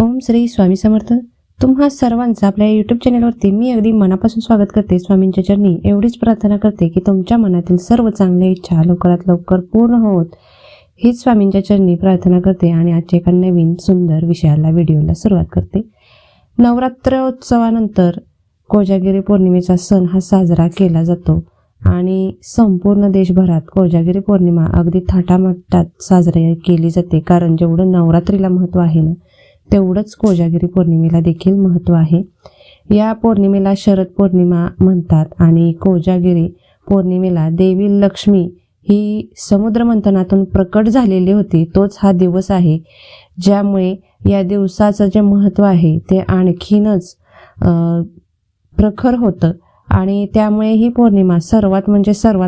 ओम श्री स्वामी समर्थ. तुम्हा सर्वांचं आपल्या यूट्यूब चॅनलवरती मी अगदी मनापासून स्वागत करते. स्वामींच्या चरणी एवढीच प्रार्थना करते की तुमच्या मनातील सर्व चांगल्या इच्छा लवकरात लवकर पूर्ण होत, हीच स्वामींच्या चरणी प्रार्थना करते. आणि आजच्या एका नवीन सुंदर व्हिडिओला सुरुवात करते. नवरात्रोत्सवानंतर कोजागिरी पौर्णिमेचा सण हा साजरा केला जातो आणि संपूर्ण देशभरात कोजागिरी पौर्णिमा अगदी थाटामाटात साजरी केली जाते. कारण जेवढं नवरात्रीला महत्त्व आहे ना, तेवढंच कोजागिरी पौर्णिमेला देखील महत्त्व आहे. या पौर्णिमेला शरद पौर्णिमा म्हणतात आणि कोजागिरी पौर्णिमेला देवी लक्ष्मी ही समुद्र मंथनातून प्रकट झालेली होती. तोच हा दिवस आहे, ज्यामुळे या दिवसाचं जे महत्त्व आहे ते आणखीनच प्रखर होतं आणि त्यामुळे ही पौर्णिमा सर्वात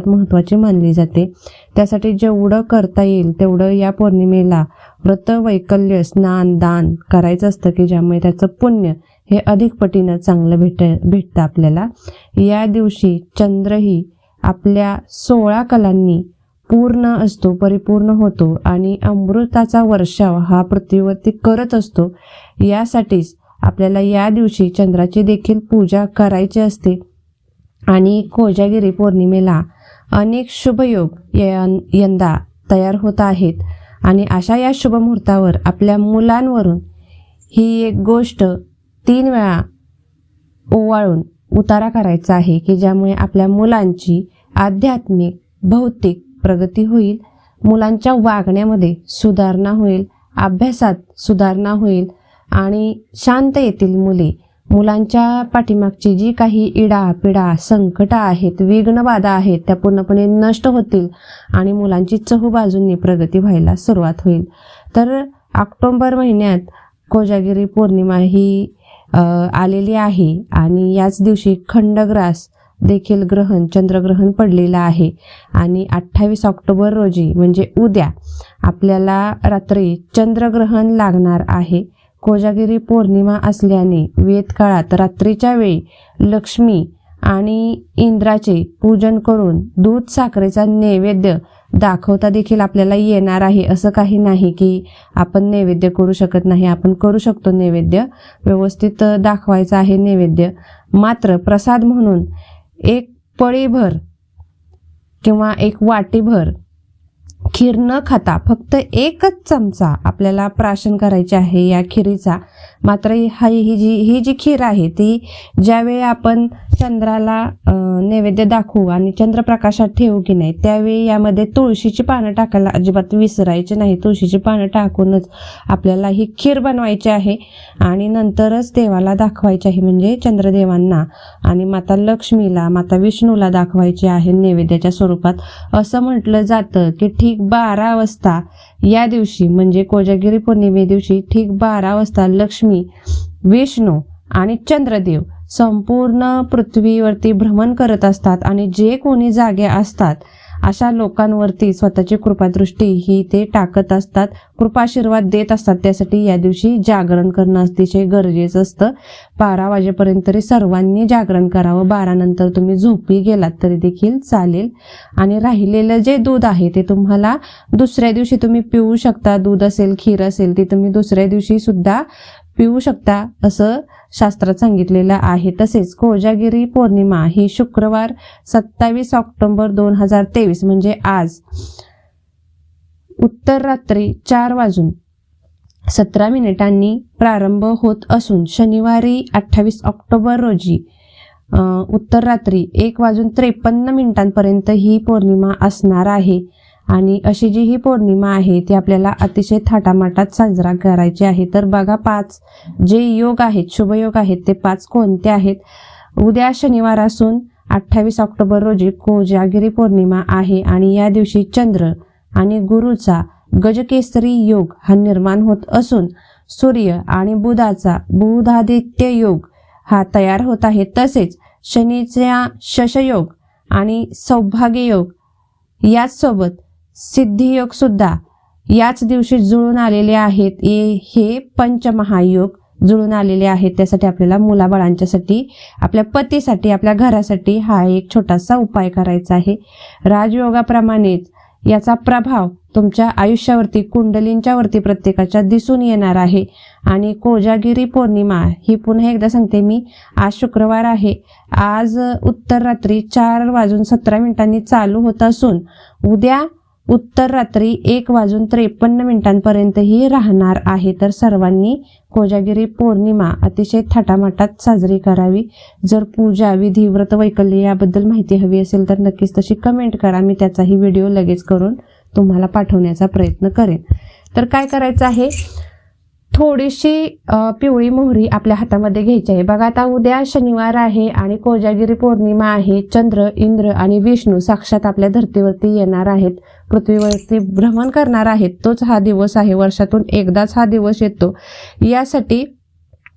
महत्त्वाची मानली जाते. त्यासाठी जेवढं करता येईल तेवढं या पौर्णिमेला व्रत, वैकल्य, स्नान, दान करायचं असतं की ज्यामुळे त्याचं पुण्य हे अधिक पटीनं चांगलं भेटतं आपल्याला. या दिवशी चंद्रही आपल्या 16 कलांनी पूर्ण असतो, परिपूर्ण होतो आणि अमृताचा वर्षाव हा पृथ्वीवरती करत असतो. यासाठीच आपल्याला या दिवशी चंद्राची देखील पूजा करायची असते. आणि कोजागिरी पौर्णिमेला अनेक शुभयोग यंदा तयार होत आहेत आणि अशा या शुभ मुहूर्तावर आपल्या मुलांवरून ही एक गोष्ट 3 वेळा ओवाळून उतारा करायचा आहे की ज्यामुळे आपल्या मुलांची आध्यात्मिक, भौतिक प्रगती होईल, मुलांच्या वागण्यामध्ये सुधारणा होईल, अभ्यासात सुधारणा होईल आणि शांत येतील मुले. मुलांच्या पाठीमागची जी काही इडापिडा, संकट आहेत, विघ्नबाधा आहेत त्या पूर्णपणे नष्ट होतील आणि मुलांची चहूबाजूंनी प्रगती व्हायला सुरुवात होईल. तर ऑक्टोबर महिन्यात कोजागिरी पौर्णिमा ही आलेली आहे आणि याच दिवशी खंडग्रास देखील चंद्रग्रहण पडलेलं आहे. आणि 28 ऑक्टोबर रोजी म्हणजे उद्या आपल्याला रात्री चंद्रग्रहण लागणार आहे. कोजागिरी पौर्णिमा असल्याने वेदकाळात रात्रीच्या वेळी लक्ष्मी आणि इंद्राचे पूजन करून दूध साखरेचा नैवेद्य दाखवता देखील आपल्याला येणार आहे. असं काही नाही की आपण नैवेद्य करू शकत नाही, आपण करू शकतो. नैवेद्य व्यवस्थित दाखवायचा आहे नैवेद्य. मात्र प्रसाद म्हणून एक पळीभर किंवा एक वाटीभर खीर न खाता फक्त 1च चमचा आपल्याला प्राशन करायचे आहे या खिरीचा. मात्र ही जी खीर आहे ती ज्यावेळी आपण चंद्राला नैवेद्य दाखवू आणि चंद्रप्रकाशात ठेवू की नाही, त्यावेळी यामध्ये तुळशीची पानं टाकायला अजिबात विसरायचे नाही. तुळशीची पानं टाकूनच आपल्याला ही खीर बनवायची आहे आणि नंतरच देवाला दाखवायची आहे, म्हणजे चंद्रदेवांना आणि माता लक्ष्मीला, माता विष्णूला दाखवायची आहे नैवेद्याच्या स्वरूपात. असं म्हटलं जातं की ठीक 12 वाजता या दिवशी म्हणजे कोजागिरी पौर्णिमे दिवशी ठीक 12 वाजता लक्ष्मी, विष्णू आणि चंद्रदेव संपूर्ण पृथ्वीवरती भ्रमण करत असतात आणि जे कोणी जागे असतात अशा लोकांवरती स्वतःची कृपादृष्टी ही ते टाकत असतात, कृपाशीर्वाद देत असतात. त्यासाठी या दिवशी जागरण करणं अतिशय गरजेचं असतं. 12 वाजेपर्यंत तरी सर्वांनी जागरण करावं. 12 नंतर तुम्ही झोपी गेलात तरी देखील चालेल. आणि राहिलेलं जे दूध आहे ते तुम्हाला दुसऱ्या दिवशी तुम्ही पिऊ शकता. दूध असेल, खीर असेल ती तुम्ही दुसऱ्या दिवशी सुद्धा पिऊ शकता असं शास्त्रात सांगितलेलं आहे. तसेच कोजागिरी पौर्णिमा ही शुक्रवार 27 ऑक्टोबर 2023 म्हणजे आज उत्तर रात्री 4:17 प्रारंभ होत असून शनिवारी 28 ऑक्टोबर रोजी उत्तर रात्री 1:53 ही पौर्णिमा असणार आहे. आणि अशी जी ही पौर्णिमा आहे ती आपल्याला अतिशय थाटामाटात साजरा करायची आहे. तर बघा 5 जे योग आहेत, शुभयोग आहेत ते 5 कोणते आहेत. उद्या शनिवार असून 28 ऑक्टोबर रोजी कोजागिरी पौर्णिमा आहे आणि या दिवशी चंद्र आणि गुरुचा गजकेसरी योग हा निर्माण होत असून सूर्य आणि बुधादित्य योग हा तयार होत आहे. तसेच शनीचा शशयोग आणि सौभाग्य योग याचसोबत सिद्धियोग सुद्धा याच दिवशी जुळून आलेले आहेत. हे पंचमहायोग जुळून आलेले आहेत. त्यासाठी आपल्याला मुलाबाळांच्यासाठी, आपल्या पतीसाठी, आपल्या घरासाठी हा एक छोटासा उपाय करायचा आहे. राजयोगाप्रमाणेच याचा प्रभाव तुमच्या आयुष्यावरती, कुंडलींच्या वरती प्रत्येकाच्या दिसून येणार आहे. आणि कोजागिरी पौर्णिमा ही पुन्हा एकदा सांगते मी, आज शुक्रवार आहे. आज उत्तर रात्री 4:17 चालू होत असून उद्या उत्तर रात्री 1:53 ही राहणार आहे. तर सर्वांनी कोजागिरी पौर्णिमा अतिशय थाटामाटात साजरी करावी. जर पूजा, विधी, व्रत, वैकल्य याबद्दल माहिती हवी असेल तर नक्कीच तशी कमेंट करा. मी त्याचाही व्हिडिओ लगेच करून तुम्हाला पाठवण्याचा प्रयत्न करेन. तर काय करायचं आहे, थोडीशी पिवळी मोहरी आपल्या हातामध्ये घ्यायची आहे. बघा, आता उद्या शनिवार आहे आणि कोजागिरी पौर्णिमा आहे. चंद्र, इंद्र आणि विष्णू साक्षात आपल्या धर्तीवरती येणार आहेत, पृथ्वीवरती भ्रमण करणार आहेत. तोच हा दिवस आहे, वर्षातून एकदाच हा दिवस येतो. यासाठी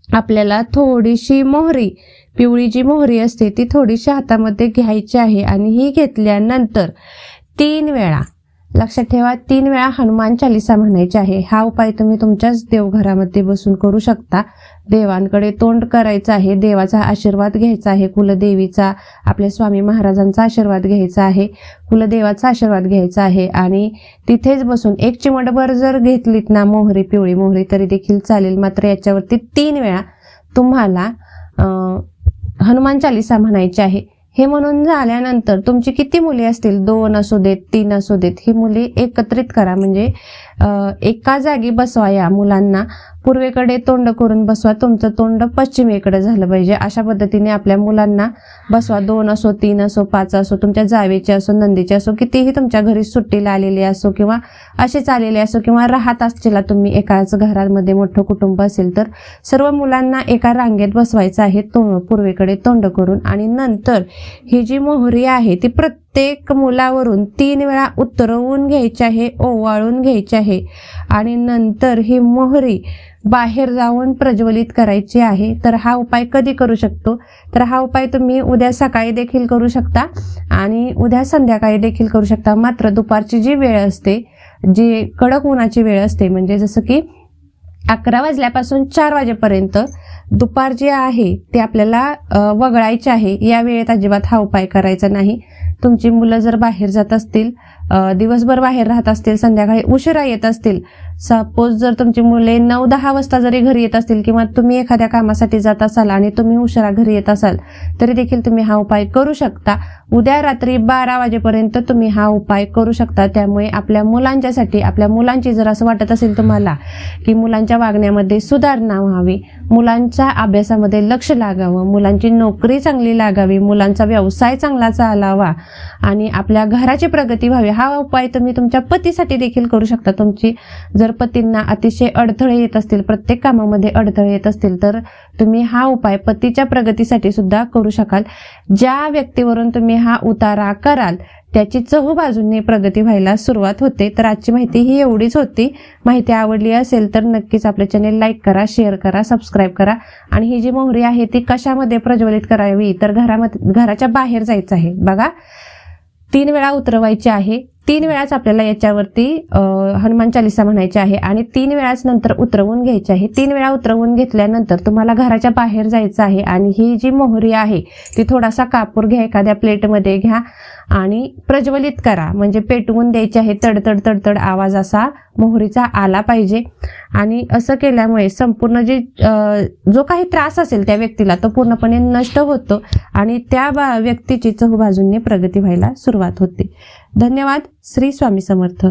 आपल्याला थोडीशी मोहरी, पिवळी जी मोहरी असते ती थोडीशी हातामध्ये घ्यायची आहे. आणि ही घेतल्यानंतर 3 वेळा, लक्षात ठेवा, 3 वेळा हनुमान चालीसा म्हणायची आहे. हा उपाय तुम्ही तुमच्याच देवघरामध्ये बसून करू शकता. देवांकडे तोंड करायचं आहे, देवाचा आशीर्वाद घ्यायचा आहे, कुलदेवीचा, आपल्या स्वामी महाराजांचा आशीर्वाद घ्यायचा आहे, कुलदेवाचा आशीर्वाद घ्यायचा आहे. आणि तिथेच बसून 1 चिमटभर जर घेतलीत ना मोहरी, पिवळी मोहरी, तरी देखील चालेल. मात्र याच्यावरती 3 वेळा तुम्हाला हनुमान चालीसा म्हणायची आहे. हे म्हणून झाल्यानंतर तुमची किती मुली असतील, 2 असू देत, 3 असू देत, ही मुली एकत्रित करा. म्हणजे एका जागी बसवा. या मुलांना पूर्वेकडे तोंड करून बसवा. तुमचं तोंड पश्चिमेकडे झालं पाहिजे. अशा पद्धतीने आपल्या मुलांना बसवा. 2 असो, 3 असो, 5 असो, तुमच्या जावेचे असो, नंदीचे असो, कितीही तुमच्या घरी सुट्टीला आलेले असो किंवा असेच आलेले असो किंवा राहत असतील तुम्ही एकाच घरामध्ये, मोठं कुटुंब असेल तर सर्व मुलांना एका रांगेत बसवायचं आहे, पूर्वेकडे तोंड करून. आणि नंतर ही जी मोहरी आहे ती प्रत्येक मुलावरून 3 वेळा उतरवून घ्यायची आहे, ओवाळून घ्यायची आहे. आणि नंतर ही मोहरी बाहेर जाऊन प्रज्वलित करायची आहे. तर हा उपाय कधी करू शकतो, तर हा उपाय तुम्ही उद्या सकाळी देखील करू शकता आणि उद्या संध्याकाळी देखील करू शकता. मात्र दुपारची जी वेळ असते, जी कडक उन्हाची वेळ असते, म्हणजे जसं की 11 वाजल्यापासून 4 वाजेपर्यंत दुपार जी आहे ते आपल्याला वगळायची आहे. या वेळेत अजिबात हा उपाय करायचा नाही. तुमची मुलं जर बाहेर जात असतील, दिवसभर बाहेर राहत असतील, संध्याकाळी उशिरा येत असतील, सपोज जर तुमची मुले 9-10 वाजता जरी घरी येत असतील किंवा तुम्ही एखाद्या कामासाठी जात असाल आणि तुम्ही उशिरा घरी येत असाल तरी देखील तुम्ही हा उपाय करू शकता. उद्या रात्री 12 वाजेपर्यंत तुम्ही हा उपाय करू शकता. त्यामुळे आपल्या मुलांच्यासाठी, आपल्या मुलांची जर असं वाटत असेल तुम्हाला की मुलांच्या वागण्यामध्ये सुधारणा व्हावी, मुलांच्या अभ्यासामध्ये लक्ष लागावं, मुलांची नोकरी चांगली लागावी, मुलांचा व्यवसाय चांगला चालावा आणि आपल्या घराची प्रगती व्हावी, हा उपाय तुम्ही तुमच्या पतीसाठी देखील करू शकता. तुमची जर पतींना अतिशय अडथळे येत असतील, प्रत्येक कामामध्ये अडथळे येत असतील, तर तुम्ही हा उपाय पतीच्या प्रगतीसाठी सुद्धा करू शकाल. ज्या व्यक्तीवरून तुम्ही हा उतारा कराल त्याची चहूबाजूंनी प्रगती व्हायला सुरुवात होते. तर आजची माहिती ही एवढीच होती. माहिती आवडली असेल तर नक्कीच आपले चॅनेल लाईक करा, शेअर करा, सबस्क्राईब करा. आणि ही जी मोहरी आहे ती कशामध्ये प्रज्वलित करावी, तर घराच्या बाहेर जायचं आहे. बघा, 3 वेळा उतरवायची आहे. 3 वेळाच आपल्याला याच्यावरती हनुमान चालीसा म्हणायची आहे आणि 3 वेळाच नंतर उतरवून घ्यायची आहे. 3 वेळा उतरवून घेतल्यानंतर तुम्हाला घराच्या बाहेर जायचं आहे आणि ही जी मोहरी आहे ती थोडासा कापूर घ्या, एखाद्या प्लेटमध्ये घ्या आणि प्रज्वलित करा. म्हणजे पेटवून द्यायची आहे. तडतड तडतड आवाज असा मोहरीचा आला पाहिजे. आणि असं केल्यामुळे संपूर्ण जो काही त्रास असेल त्या व्यक्तीला तो पूर्णपणे नष्ट होतो आणि त्या व्यक्तीची चहूबाजूंनी प्रगती व्हायला सुरुवात होते. धन्यवाद. श्री स्वामी समर्थ.